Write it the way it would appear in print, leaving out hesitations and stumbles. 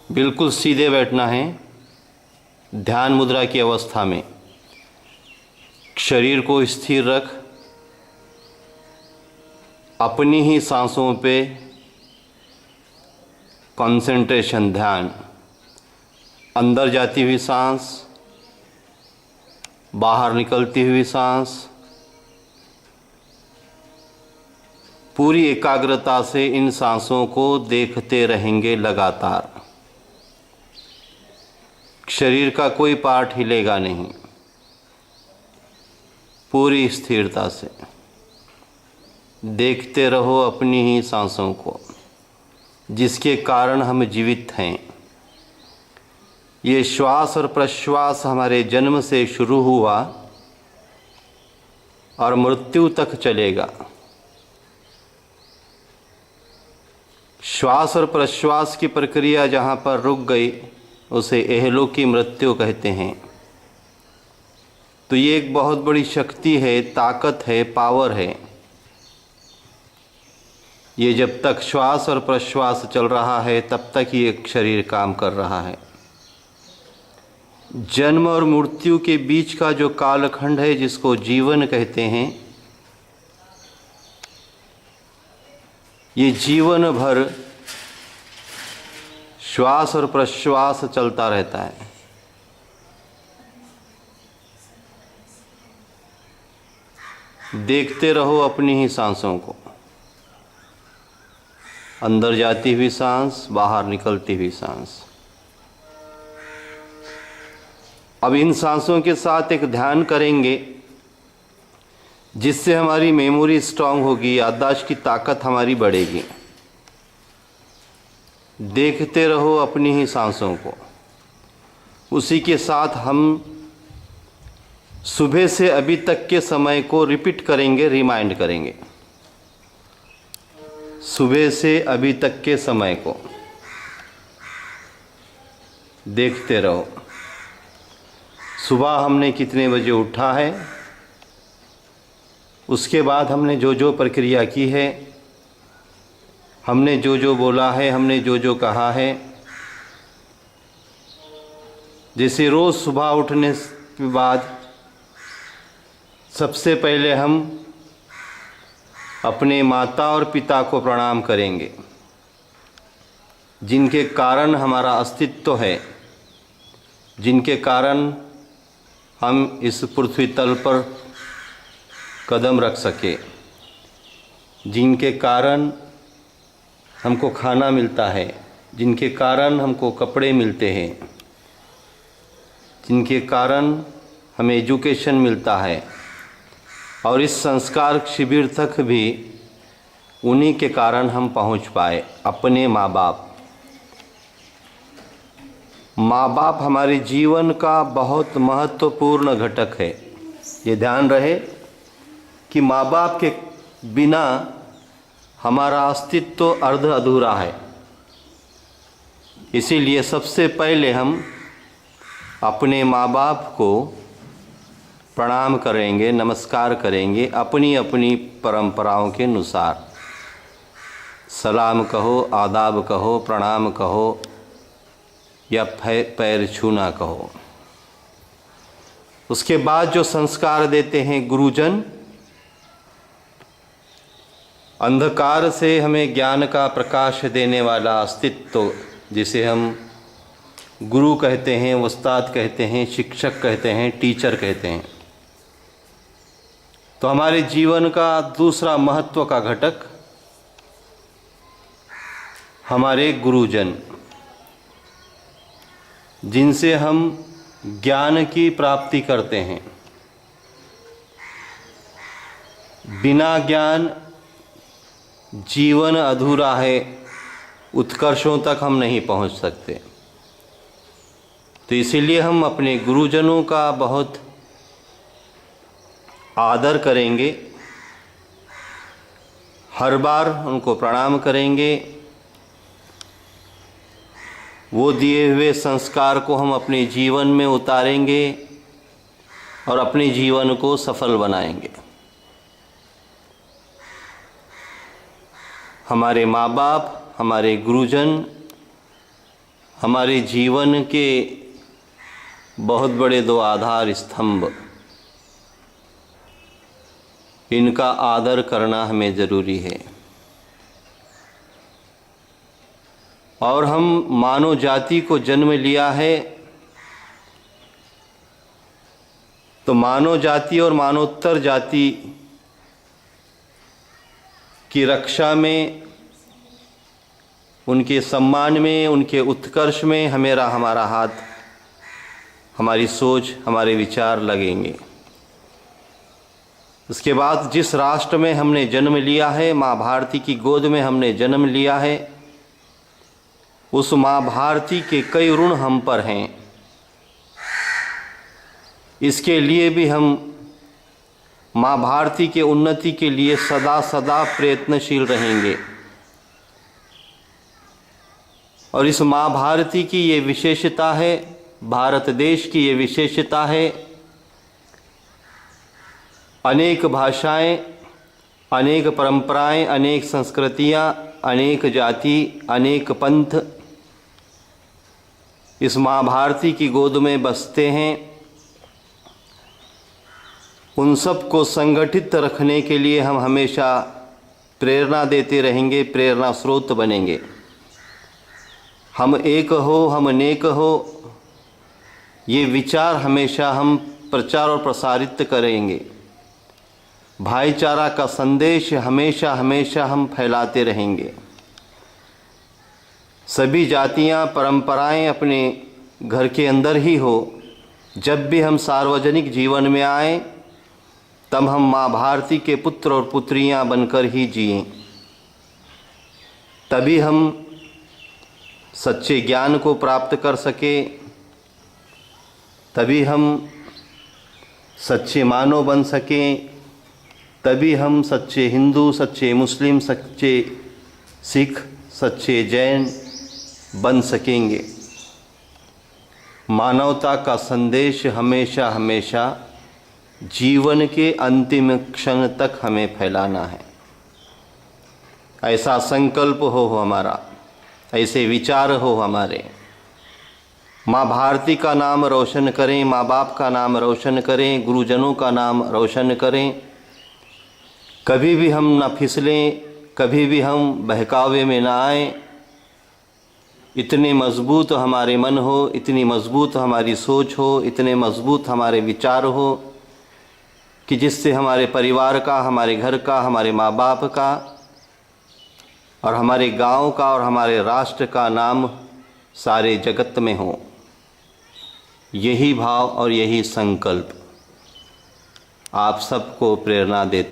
बिल्कुल सीधे बैठना है। ध्यान मुद्रा की अवस्था में शरीर को स्थिर रख, अपनी ही सांसों पे कंसंट्रेशन, ध्यान। अंदर जाती हुई सांस, बाहर निकलती हुई सांस, पूरी एकाग्रता से इन सांसों को देखते रहेंगे लगातार। शरीर का कोई पार्ट हिलेगा नहीं, पूरी स्थिरता से देखते रहो अपनी ही सांसों को, जिसके कारण हम जीवित हैं। ये श्वास और प्रश्वास हमारे जन्म से शुरू हुआ और मृत्यु तक चलेगा। श्वास और प्रश्वास की प्रक्रिया जहाँ पर रुक गई उसे इहलोकी मृत्यु कहते हैं। तो ये एक बहुत बड़ी शक्ति है, ताकत है, पावर है। ये जब तक श्वास और प्रश्वास चल रहा है तब तक ही एक शरीर काम कर रहा है। जन्म और मृत्यु के बीच का जो कालखंड है, जिसको जीवन कहते हैं, ये जीवन भर श्वास और प्रश्वास चलता रहता है। देखते रहो अपनी ही सांसों को, अंदर जाती हुई सांस, बाहर निकलती हुई सांस। अब इन सांसों के साथ एक ध्यान करेंगे जिससे हमारी मेमोरी स्ट्रांग होगी, याददाश्त की ताकत हमारी बढ़ेगी। देखते रहो अपनी ही सांसों को। उसी के साथ हम सुबह से अभी तक के समय को रिपीट करेंगे, रिमाइंड करेंगे। सुबह से अभी तक के समय को देखते रहो। सुबह हमने कितने बजे उठा है, उसके बाद हमने जो जो प्रक्रिया की है, हमने जो जो बोला है, हमने जो जो कहा है। जैसे रोज़ सुबह उठने के बाद सबसे पहले हम अपने माता और पिता को प्रणाम करेंगे, जिनके कारण हमारा अस्तित्व है, जिनके कारण हम इस पृथ्वी तल पर कदम रख सके, जिनके कारण हमको खाना मिलता है, जिनके कारण हमको कपड़े मिलते हैं, जिनके कारण हमें एजुकेशन मिलता है। और इस संस्कार शिविर तक भी उन्हीं के कारण हम पहुंच पाए, अपने माँ बाप। माँ बाप हमारे जीवन का बहुत महत्वपूर्ण घटक है। ये ध्यान रहे कि माँ बाप के बिना हमारा अस्तित्व अर्ध अधूरा है। इसीलिए सबसे पहले हम अपने माँ बाप को प्रणाम करेंगे, नमस्कार करेंगे, अपनी अपनी परंपराओं के अनुसार। सलाम कहो, आदाब कहो, प्रणाम कहो या पैर छूना कहो। उसके बाद जो संस्कार देते हैं गुरुजन, अंधकार से हमें ज्ञान का प्रकाश देने वाला अस्तित्व, जिसे हम गुरु कहते हैं, उस्ताद कहते हैं, शिक्षक कहते हैं, टीचर कहते हैं। तो हमारे जीवन का दूसरा महत्व का घटक हमारे गुरुजन, जिनसे हम ज्ञान की प्राप्ति करते हैं। बिना ज्ञान जीवन अधूरा है, उत्कर्षों तक हम नहीं पहुंच सकते। तो इसीलिए हम अपने गुरुजनों का बहुत आदर करेंगे, हर बार उनको प्रणाम करेंगे। वो दिए हुए संस्कार को हम अपने जीवन में उतारेंगे और अपने जीवन को सफल बनाएंगे। हमारे माँ बाप, हमारे गुरुजन हमारे जीवन के बहुत बड़े दो आधार स्तंभ, इनका आदर करना हमें ज़रूरी है। और हम मानव जाति को जन्म लिया है, तो मानव जाति और मानवोत्तर जाति की रक्षा में, उनके सम्मान में, उनके उत्कर्ष में हमारा हाथ, हमारी सोच, हमारे विचार लगेंगे। उसके बाद जिस राष्ट्र में हमने जन्म लिया है, माँ भारती की गोद में हमने जन्म लिया है, उस माँ भारती के कई ऋण हम पर हैं। इसके लिए भी हम माँ भारती के उन्नति के लिए सदा सदा प्रयत्नशील रहेंगे। और इस माँ भारती की ये विशेषता है, भारत देश की ये विशेषता है, अनेक भाषाएं, अनेक परंपराएं, अनेक संस्कृतियां, अनेक जाति, अनेक पंथ इस माँ भारती की गोद में बसते हैं। उन सब को संगठित रखने के लिए हम हमेशा प्रेरणा देते रहेंगे, प्रेरणा स्रोत बनेंगे। हम एक हो, हम नेक हो, ये विचार हमेशा हम प्रचार और प्रसारित करेंगे। भाईचारा का संदेश हमेशा हमेशा हम फैलाते रहेंगे। सभी जातियां, परंपराएं अपने घर के अंदर ही हो। जब भी हम सार्वजनिक जीवन में आए, तब हम माँ भारती के पुत्र और पुत्रियां बनकर ही जिएं। तभी हम सच्चे ज्ञान को प्राप्त कर सके, तभी हम सच्चे मानव बन सकें, तभी हम सच्चे हिंदू, सच्चे मुस्लिम, सच्चे सिख, सच्चे जैन बन सकेंगे। मानवता का संदेश हमेशा हमेशा जीवन के अंतिम क्षण तक हमें फैलाना है। ऐसा संकल्प हो हमारा, ऐसे विचार हो हमारे। माँ भारती का नाम रोशन करें, माँ बाप का नाम रोशन करें, गुरुजनों का नाम रोशन करें। कभी भी हम न फिसलें, कभी भी हम बहकावे में ना आएं। इतने मजबूत हमारे मन हो, इतनी मजबूत हमारी सोच हो, इतने मजबूत हमारे विचार हो कि जिससे हमारे परिवार का, हमारे घर का, हमारे माँ बाप का और हमारे गांव का और हमारे राष्ट्र का नाम सारे जगत में हो। यही भाव और यही संकल्प आप सबको प्रेरणा देते